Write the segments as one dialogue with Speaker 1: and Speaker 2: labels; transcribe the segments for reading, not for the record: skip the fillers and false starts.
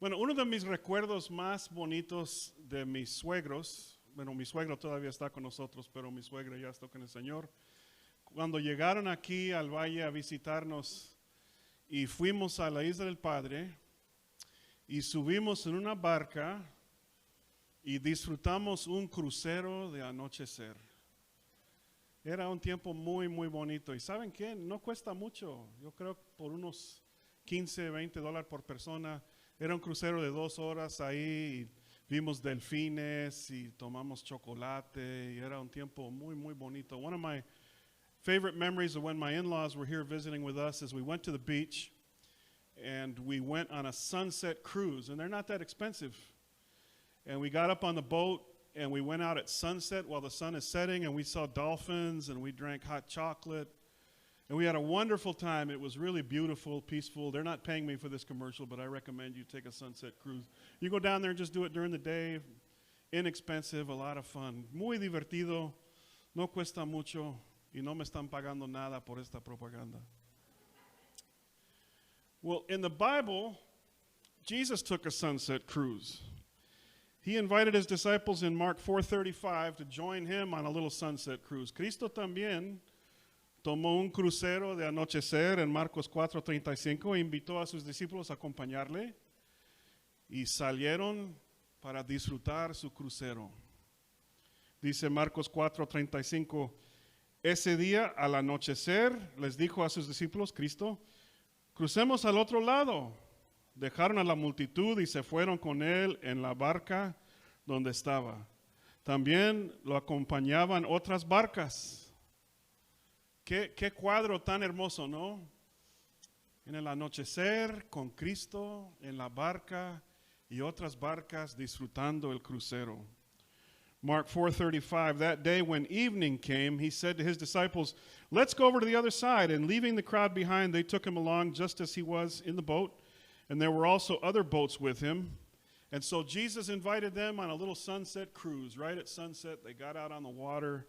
Speaker 1: Bueno, uno de mis recuerdos más bonitos de mis suegros, bueno, mi suegro todavía está con nosotros, pero mi suegra ya está con el Señor. Cuando llegaron aquí al valle a visitarnos y fuimos a la Isla del Padre y subimos en una barca y disfrutamos un crucero de anochecer. Era un tiempo muy, muy bonito. ¿Y saben qué? No cuesta mucho. Yo creo por unos 15, $20 por persona. Era un crucero de 2 horas ahí. Vimos delfines y tomamos chocolate. Y era un tiempo muy, muy bonito. One of my favorite memories of when my in-laws were here visiting with us is we went to the beach and we went on a sunset cruise. And they're not that expensive. And we got up on the boat and we went out at sunset while the sun is setting and we saw dolphins and we drank hot chocolate. And we had a wonderful time. It was really beautiful, peaceful. They're not paying me for this commercial, but I recommend you take a sunset cruise. You go down there and just do it during the day. Inexpensive, a lot of fun. Muy divertido, no cuesta mucho y no me están pagando nada por esta propaganda. Well, in the Bible, Jesus took a sunset cruise. He invited his disciples in Mark 4:35 to join him on a little sunset cruise. Cristo también tomó un crucero de anochecer en Marcos 4:35 e invitó a sus discípulos a acompañarle y salieron para disfrutar su crucero. Dice Marcos 4:35, ese día al anochecer les dijo a sus discípulos, Cristo, crucemos al otro lado. Dejaron a la multitud y se fueron con él en la barca donde estaba. También lo acompañaban otras barcas. Qué cuadro tan hermoso, ¿no? En el anochecer con Cristo en la barca y otras barcas disfrutando el crucero. Mark 4:35, that day when evening came, he said to his disciples, let's go over to the other side. And leaving the crowd behind, they took him along just as he was in the boat. And there were also other boats with him. And so Jesus invited them on a little sunset cruise. Right at sunset, they got out on the water.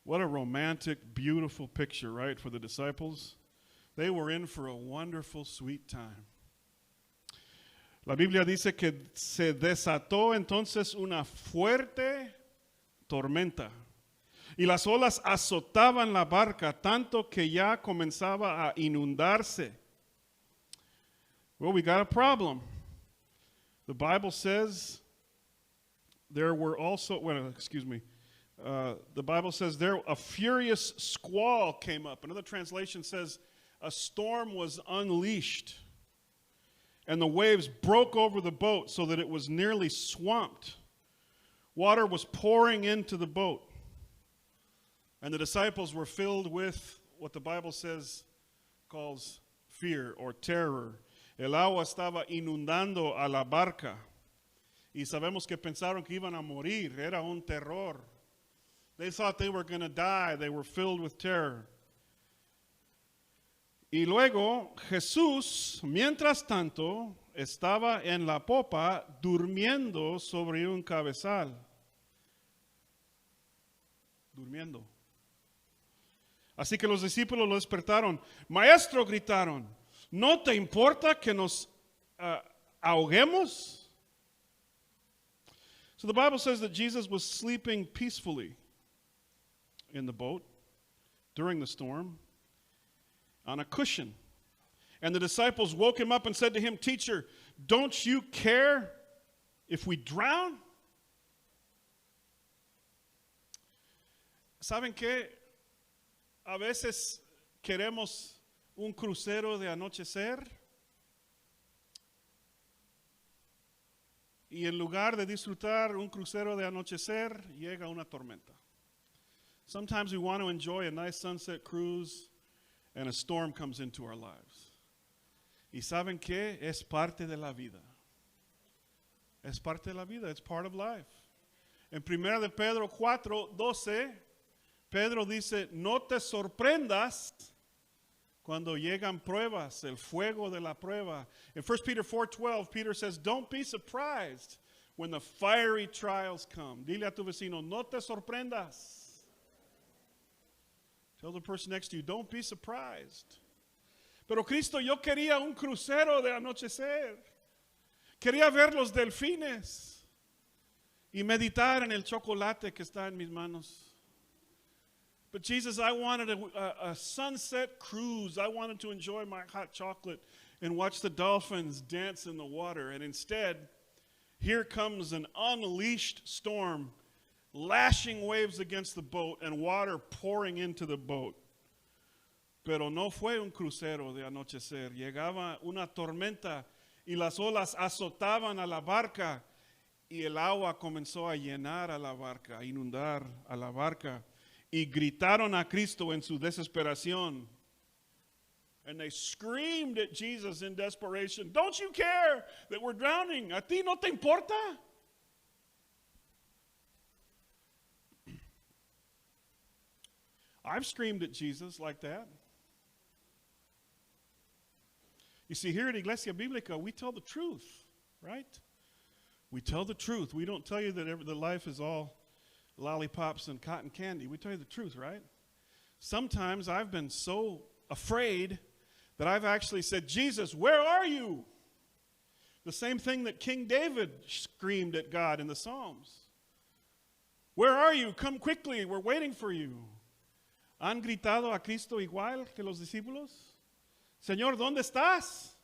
Speaker 1: What a romantic, beautiful picture, right, for the disciples. They were in for a wonderful, sweet time. La Biblia dice que se desató entonces una fuerte tormenta. Y las olas azotaban la barca tanto que ya comenzaba a inundarse. Well, we got a problem. The Bible says there were also, the Bible says there a furious squall came up. Another translation says a storm was unleashed. And the waves broke over the boat so that it was nearly swamped. Water was pouring into the boat. And the disciples were filled with what the Bible says calls fear or terror. El agua estaba inundando a la barca y sabemos que pensaron que iban a morir. Era un terror. They thought they were going to die. They were filled with terror. Y luego Jesús, mientras tanto, estaba en la popa durmiendo sobre un cabezal. Durmiendo. Así que los discípulos lo despertaron. Maestro, gritaron. ¿No te importa que nos ahoguemos? So the Bible says that Jesus was sleeping peacefully in the boat during the storm on a cushion. And the disciples woke him up and said to him, Teacher, don't you care if we drown? ¿Saben qué? A veces queremos un crucero de anochecer y en lugar de disfrutar un crucero de anochecer llega una tormenta. Sometimes we want to enjoy a nice sunset cruise and a storm comes into our lives. Y saben qué? Es parte de la vida. Es parte de la vida. It's part of life. En 1 de Pedro 4:12, Pedro dice, no te sorprendas cuando llegan pruebas, el fuego de la prueba. In 1 Peter 4:12, Peter says, don't be surprised when the fiery trials come. Dile a tu vecino, no te sorprendas. Tell the person next to you, don't be surprised. Pero Cristo, yo quería un crucero de anochecer. Quería ver los delfines y meditar en el chocolate que está en mis manos. But Jesus, I wanted a sunset cruise. I wanted to enjoy my hot chocolate and watch the dolphins dance in the water. And instead, here comes an unleashed storm, lashing waves against the boat and water pouring into the boat. Pero no fue un crucero de anochecer. Llegaba una tormenta y las olas azotaban a la barca y el agua comenzó a llenar a la barca, a inundar a la barca. Y gritaron a Cristo en su desesperación. And they screamed at Jesus in desperation, "Don't you care that we're drowning? ¿A ti no te importa?" I've screamed at Jesus like that. You see, here at Iglesia Biblica, we tell the truth, right? We tell the truth. We don't tell you that the life is all lollipops and cotton candy. We tell you the truth, right? Sometimes I've been so afraid that I've actually said, "Jesus, where are you?" The same thing that King David screamed at God in the Psalms. "Where are you? Come quickly. We're waiting for you." ¿Han gritado a Cristo igual que los discípulos? Señor, ¿dónde estás?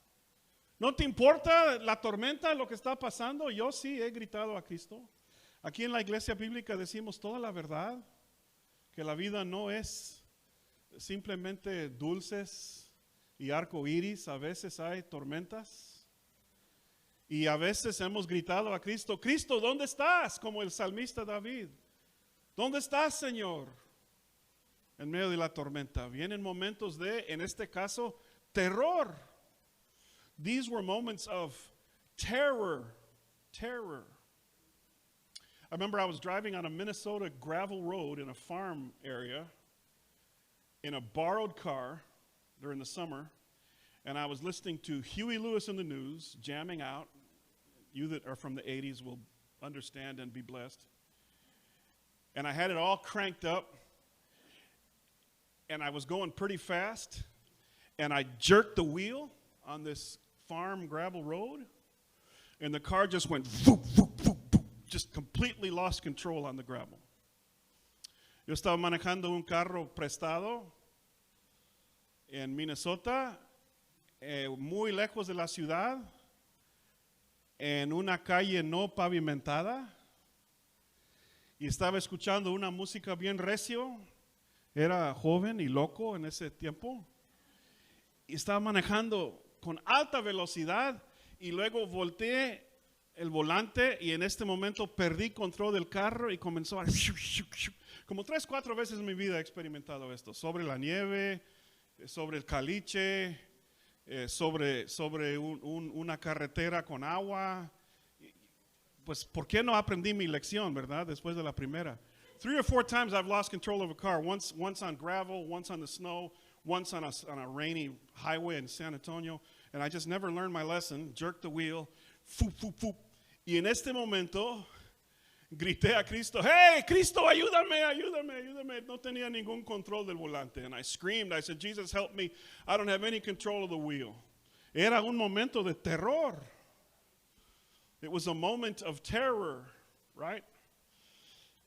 Speaker 1: ¿No te importa la tormenta, lo que está pasando? Yo sí he gritado a Cristo. Aquí en la Iglesia Bíblica decimos toda la verdad, que la vida no es simplemente dulces y arco iris, a veces hay tormentas. Y a veces hemos gritado a Cristo, "Cristo, ¿dónde estás?" Como el salmista David. ¿Dónde estás, Señor? En medio de la tormenta. Vienen momentos de, en este caso, terror. These were moments of terror. Terror. I remember I was driving on a Minnesota gravel road in a farm area in a borrowed car during the summer, and I was listening to Huey Lewis and the News, jamming out. You that are from the 80s will understand and be blessed. And I had it all cranked up, and I was going pretty fast, and I jerked the wheel on this farm gravel road, and the car just went voop, voop, voop, voop, just completely lost control on the gravel. Yo estaba manejando un carro prestado en Minnesota, muy lejos de la ciudad, en una calle no pavimentada, y estaba escuchando una música bien recio. Era joven y loco en ese tiempo, y estaba manejando con alta velocidad, y luego volteé el volante, y en este momento perdí control del carro y comenzó a... Como 3, 4 veces en mi vida he experimentado esto, sobre la nieve, sobre el caliche, sobre una carretera con agua. Pues, ¿por qué no aprendí mi lección, verdad? Después de la primera. 3 or 4 times I've lost control of a car. Once on gravel, once on the snow, once on a rainy highway in San Antonio. And I just never learned my lesson. Jerked the wheel. Foop, foop, foop. Y en este momento grité a Cristo, "Hey, Cristo, ayúdame, ayúdame, ayúdame." No tenía ningún control del volante. And I screamed. I said, "Jesus, help me. I don't have any control of the wheel." Era un momento de terror. It was a moment of terror, right?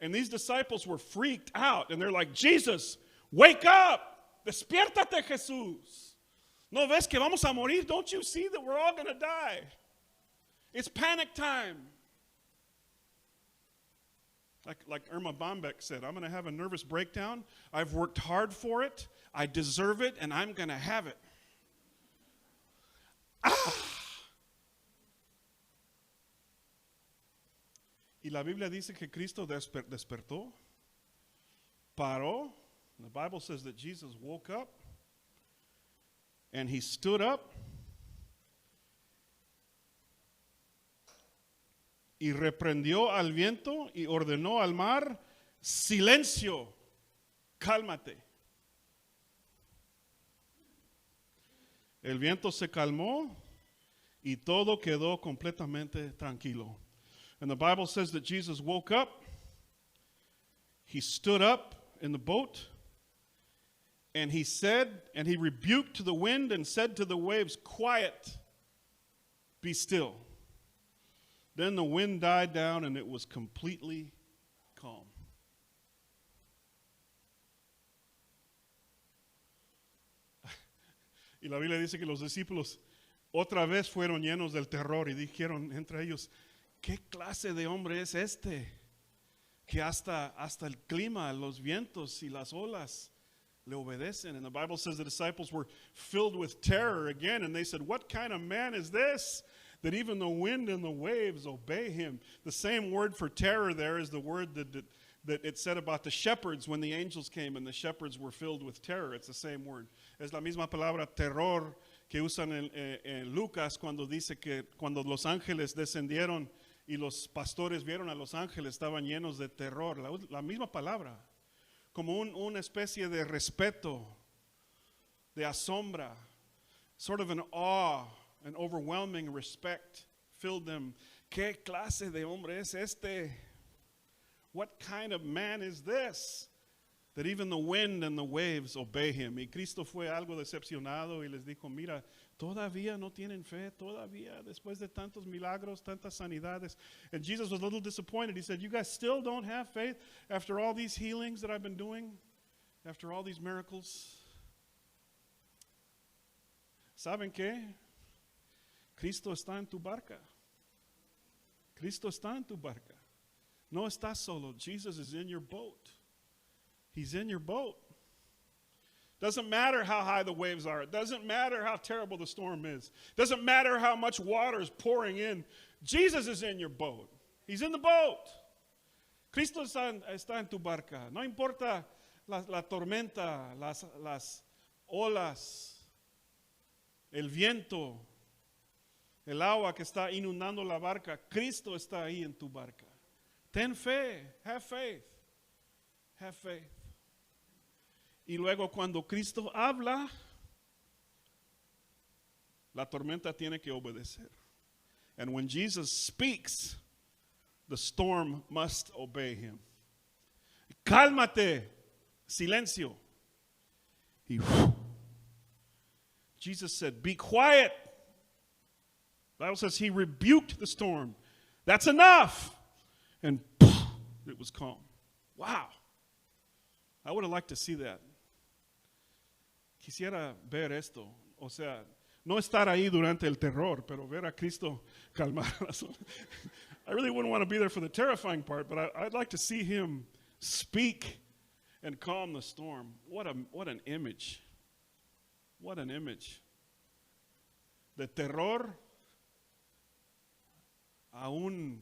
Speaker 1: And these disciples were freaked out. And they're like, "Jesus, wake up. Despiértate, Jesús. ¿No ves que vamos a morir? Don't you see that we're all going to die? It's panic time." Like Irma Bombeck said, "I'm going to have a nervous breakdown. I've worked hard for it. I deserve it, and I'm going to have it." Y la Biblia dice que Cristo despertó, paró. The Bible says that Jesus woke up, and he stood up, y reprendió al viento y ordenó al mar, "Silencio, cálmate." El viento se calmó y todo quedó completamente tranquilo. And the Bible says that Jesus woke up, he stood up in the boat, and he said, and he rebuked the wind and said to the waves, "Quiet, be still." Then the wind died down and it was completely calm. Y la Biblia dice que los discípulos otra vez fueron llenos del terror y dijeron entre ellos, ¿qué clase de hombre es este? Que hasta el clima, los vientos y las olas le obedecen. And the Bible says the disciples were filled with terror again, and they said, what kind of man is this, that even the wind and the waves obey him? The same word for terror there is the word that it said about the shepherds when the angels came and the shepherds were filled with terror. It's the same word. Es la misma palabra terror que usan en Lucas cuando dice que cuando los ángeles descendieron y los pastores vieron a los ángeles, estaban llenos de terror. La misma palabra, como una especie de respeto, de asombra, sort of an awe, an overwhelming respect filled them. ¿Qué clase de hombre es este? What kind of man is this? That even the wind and the waves obey him. Y Cristo fue algo decepcionado y les dijo, mira, todavía no tienen fe, todavía, después de tantos milagros, tantas sanidades. And Jesus was a little disappointed. He said, you guys still don't have faith after all these healings that I've been doing, after all these miracles? ¿Saben qué? Cristo está en tu barca. Cristo está en tu barca. No estás solo. Jesus is in your boat. He's in your boat. Doesn't matter how high the waves are. It doesn't matter how terrible the storm is. Doesn't matter how much water is pouring in. Jesus is in your boat. He's in the boat. Cristo está en tu barca. No importa la tormenta, las olas, el viento, el agua que está inundando la barca. Cristo está ahí en tu barca. Ten fe. Have faith. Have faith. Y luego cuando Cristo habla, la tormenta tiene que obedecer. And when Jesus speaks, the storm must obey him. Cálmate, silencio. Jesus said, be quiet. The Bible says he rebuked the storm. That's enough. And it was calm. Wow. I would have liked to see that. Quisiera ver esto, o sea, no estar ahí durante el terror, pero ver a Cristo calmar las olas. I really wouldn't want to be there for the terrifying part, but I'd like to see him speak and calm the storm. What an image. What an image. De terror a un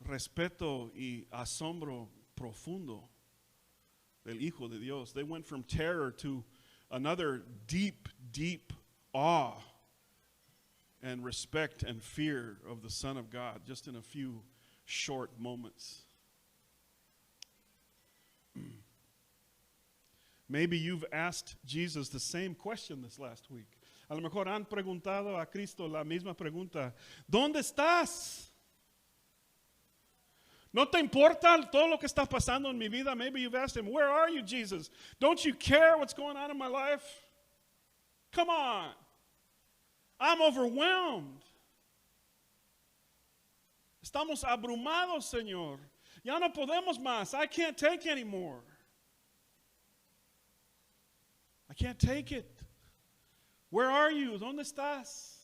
Speaker 1: respeto y asombro profundo del Hijo de Dios. They went from terror to another deep, deep awe and respect and fear of the Son of God just in a few short moments. Maybe you've asked Jesus the same question this last week. A lo mejor han preguntado a Cristo la misma pregunta. ¿Dónde estás? ¿No te importa todo lo que está pasando en mi vida? Maybe you've asked him, where are you, Jesus? Don't you care what's going on in my life? Come on. I'm overwhelmed. Estamos abrumados, Señor. Ya no podemos más. I can't take anymore. I can't take it. Where are you? ¿Dónde estás?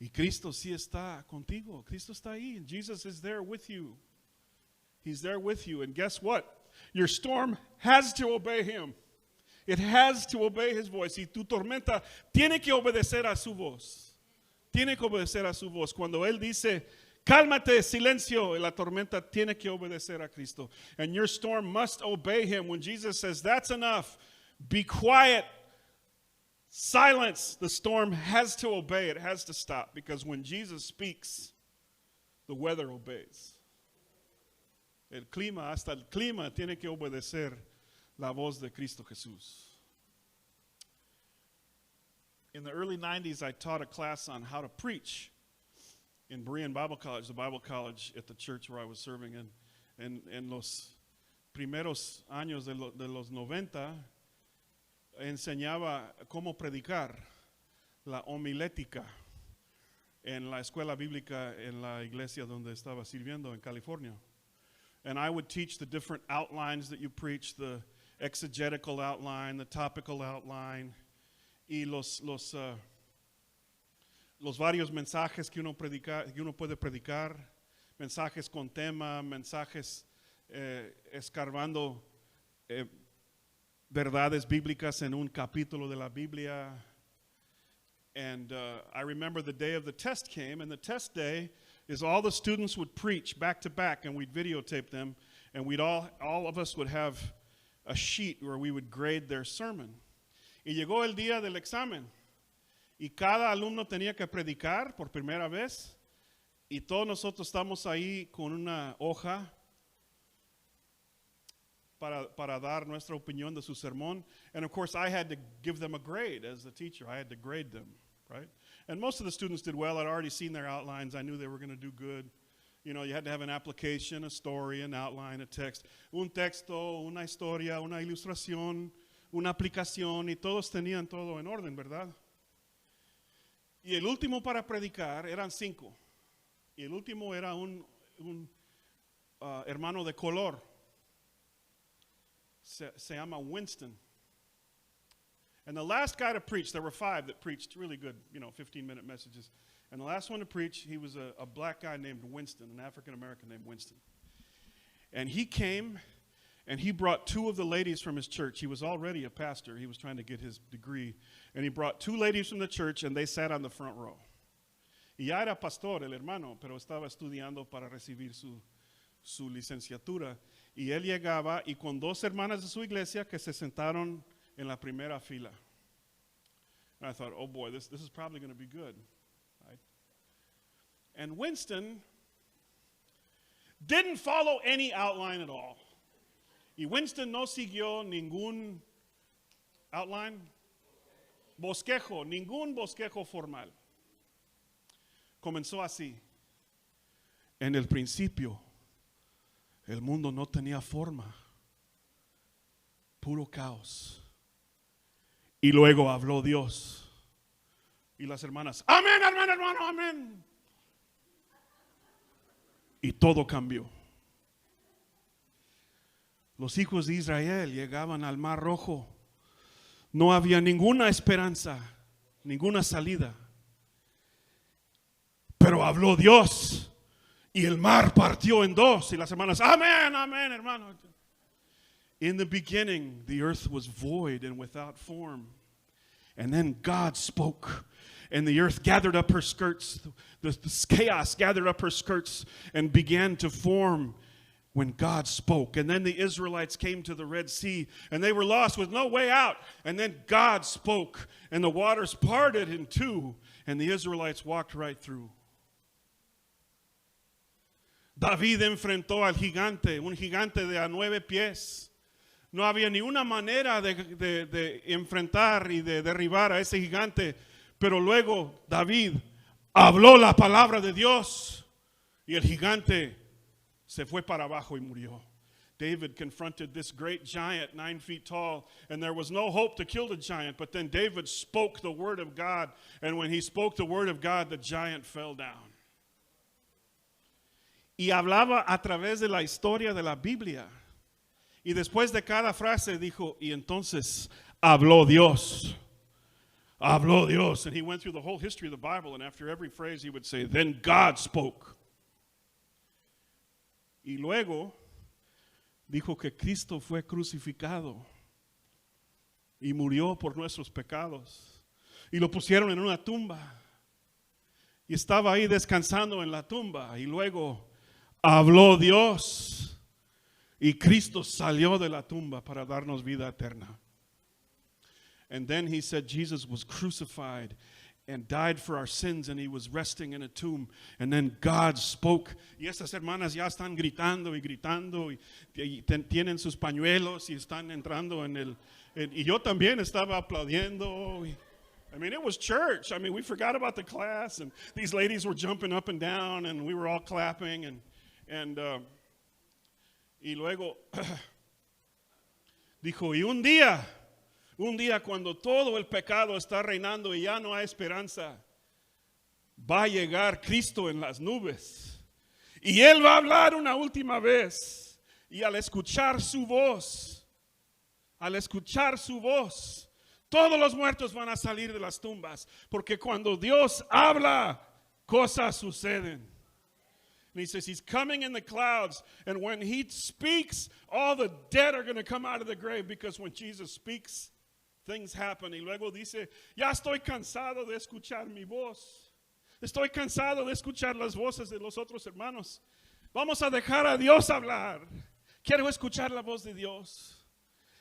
Speaker 1: Y Cristo sí está contigo. Cristo está ahí. And Jesus is there with you. He's there with you. And guess what? Your storm has to obey him. It has to obey his voice. Y tu tormenta tiene que obedecer a su voz. Tiene que obedecer a su voz. Cuando él dice, cálmate, silencio, la tormenta tiene que obedecer a Cristo. And your storm must obey him. When Jesus says, that's enough, be quiet, silence, the storm has to obey. It has to stop. Because when Jesus speaks, the weather obeys. El clima, hasta el clima tiene que obedecer la voz de Cristo Jesús. In the early 90s, I taught a class on how to preach in Berean Bible College, the Bible college at the church where I was serving. En los primeros años de los 90, enseñaba cómo predicar, la homilética. en la escuela bíblica en la iglesia donde estaba sirviendo en California. And I would teach the different outlines that you preach, the exegetical outline, the topical outline, y los varios mensajes que uno puede predicar, mensajes con tema, mensajes escarbando verdades bíblicas en un capítulo de la Biblia. And I remember the day of the test came, and the test day is all the students would preach back to back, and we'd videotape them, and we'd all of us would have a sheet where we would grade their sermon. Y llegó el día del examen, y cada alumno tenía que predicar por primera vez, y todos nosotros estamos ahí con una hoja para dar nuestra opinión de su sermón. And of course, I had to give them a grade as the teacher. I had to grade them, right? And most of the students did well. I'd already seen their outlines. I knew they were going to do good. You know, you had to have an application, a story, an outline, a text. Un texto, una historia, una ilustración, una aplicación, y todos tenían todo en orden, ¿verdad? Y el último para predicar eran 5. Y el último era un hermano de color. Se llama Winston. And the last guy to preach, there were 5 that preached really good, 15-minute messages. And the last one to preach, he was a black guy named Winston, an African-American named Winston. And he came, and he brought 2 of the ladies from his church. He was already a pastor. He was trying to get his degree. And he brought 2 ladies from the church, and they sat on the front row. Y ya era pastor, el hermano, pero estaba estudiando para recibir su licenciatura. Y él llegaba y con 2 hermanas de su iglesia que se sentaron en la primera fila. And I thought, oh boy, this is probably going to be good. Right? And Winston didn't follow any outline at all. Y Winston no siguió ningún outline, bosquejo, ningún bosquejo formal. Comenzó así. En el principio, el mundo no tenía forma, puro caos. Y luego habló Dios. Y las hermanas, amén, hermano, amén. Y todo cambió. Los hijos de Israel llegaban al Mar Rojo. No había ninguna esperanza, ninguna salida. Pero habló Dios. Y el mar partió en 2. Y las hermanas, amén, amén, hermano. In the beginning, the earth was void and without form. And then God spoke. And the earth gathered up her skirts. The chaos gathered up her skirts and began to form when God spoke. And then the Israelites came to the Red Sea. And they were lost with no way out. And then God spoke. And the waters parted in 2. And the Israelites walked right through. David enfrentó al gigante, un gigante de a 9 pies. No había ni una manera de enfrentar y de derribar a ese gigante. Pero luego David habló la palabra de Dios y el gigante se fue para abajo y murió. David confronted this great giant 9 feet tall, and there was no hope to kill the giant. But then David spoke the word of God, and when he spoke the word of God, the giant fell down. Y hablaba a través de la historia de la Biblia. Y después de cada frase dijo, y entonces habló Dios. Habló Dios. And he went through the whole history of the Bible, and after every phrase he would say, then God spoke. Y luego dijo que Cristo fue crucificado y murió por nuestros pecados. Y lo pusieron en una tumba. Y estaba ahí descansando en la tumba. Y luego habló Dios y Cristo salió de la tumba para darnos vida eterna. And then he said Jesus was crucified and died for our sins, and he was resting in a tomb. And then God spoke. Y estas hermanas ya están gritando y gritando y tienen sus pañuelos y están entrando en el... Y yo también estaba aplaudiendo. I mean, it was church. I mean, we forgot about the class, and these ladies were jumping up and down, and we were all clapping, y luego dijo, y un día cuando todo el pecado está reinando y ya no hay esperanza, va a llegar Cristo en las nubes. Y Él va a hablar una última vez. Y al escuchar su voz, todos los muertos van a salir de las tumbas. Porque cuando Dios habla, cosas suceden. And he says he's coming in the clouds. And when he speaks, all the dead are going to come out of the grave. Because when Jesus speaks, things happen. Y luego dice, ya estoy cansado de escuchar mi voz. Estoy cansado de escuchar las voces de los otros hermanos. Vamos a dejar a Dios hablar. Quiero escuchar la voz de Dios.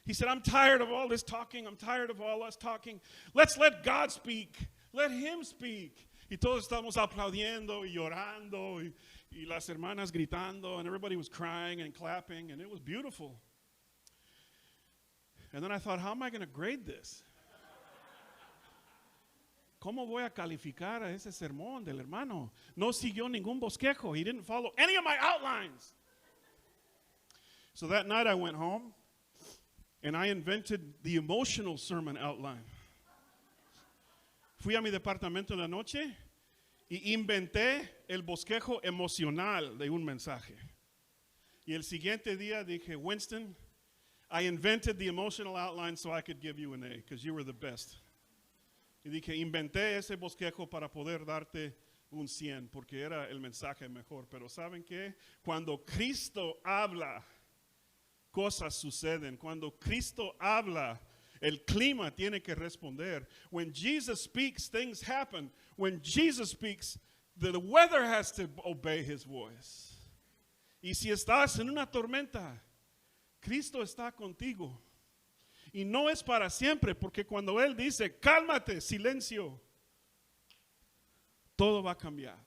Speaker 1: He said, I'm tired of all this talking. I'm tired of all us talking. Let's let God speak. Let him speak. Y todos estamos aplaudiendo y llorando y las hermanas gritando, and everybody was crying and clapping, and it was beautiful. And then I thought, how am I going to grade this? ¿Cómo voy a calificar a ese sermón del hermano? No siguió ningún bosquejo. He didn't follow any of my outlines. So that night I went home, and I invented the emotional sermon outline. Fui a mi departamento en la noche y inventé el bosquejo emocional de un mensaje. Y el siguiente día dije, Winston, I invented the emotional outline so I could give you an A, because you were the best. Y dije, inventé ese bosquejo para poder darte un 100, porque era el mensaje mejor. Pero ¿saben qué? Cuando Cristo habla, cosas suceden. Cuando Cristo habla, el clima tiene que responder. When Jesus speaks, things happen. When Jesus speaks, the weather has to obey his voice. Y si estás en una tormenta, Cristo está contigo. Y no es para siempre, porque cuando Él dice, cálmate, silencio, todo va a cambiar.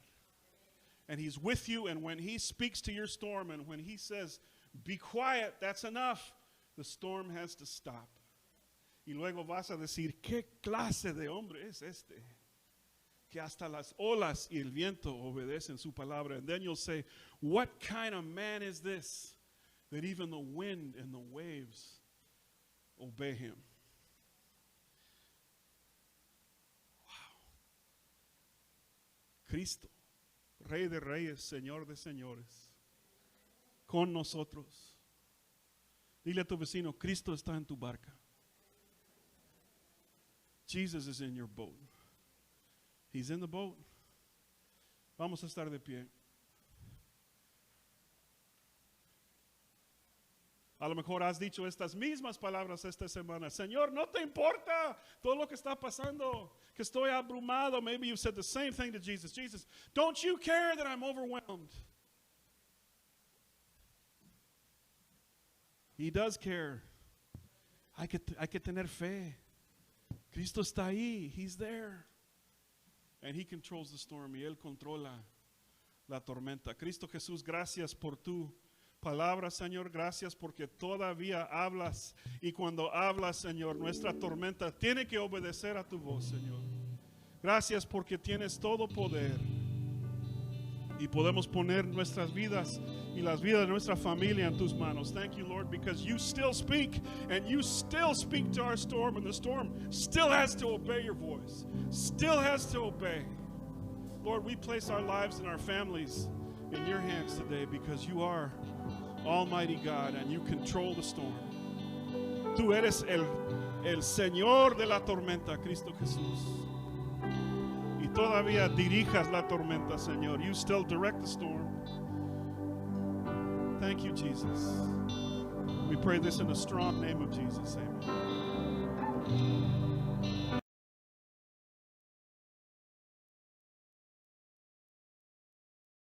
Speaker 1: And He's with you, and when He speaks to your storm, and when He says, be quiet, that's enough, the storm has to stop. Y luego vas a decir, ¿qué clase de hombre es este? Que hasta las olas y el viento obedecen su palabra. And then you'll say, what kind of man is this, that even the wind and the waves obey him? Wow. Cristo, Rey de Reyes, Señor de Señores, con nosotros. Dile a tu vecino, Cristo está en tu barca. Jesus is in your boat. He's in the boat. Vamos a estar de pie. A lo mejor has dicho estas mismas palabras esta semana. Señor, ¿no te importa todo lo que está pasando? Que estoy abrumado. Maybe you said the same thing to Jesus. Jesus, don't you care that I'm overwhelmed? He does care. Hay que tener fe. Cristo está ahí. He's there. And He controls the storm. Y Él controla la tormenta. Cristo Jesús, gracias por tu palabra, Señor. Gracias porque todavía hablas. Y cuando hablas, Señor, nuestra tormenta tiene que obedecer a tu voz, Señor. Gracias porque tienes todo poder. Y podemos poner nuestras vidas y las vidas de nuestra familia en tus manos. Thank you, Lord, because you still speak, and you still speak to our storm, and the storm still has to obey your voice, still has to obey. Lord, we place our lives and our families in your hands today, because you are Almighty God and you control the storm. Tú eres el Señor de la tormenta, Cristo Jesús. Y todavía dirijas la tormenta, Señor. You still direct the storm. Thank you, Jesus. We pray this in the strong name of Jesus. Amen.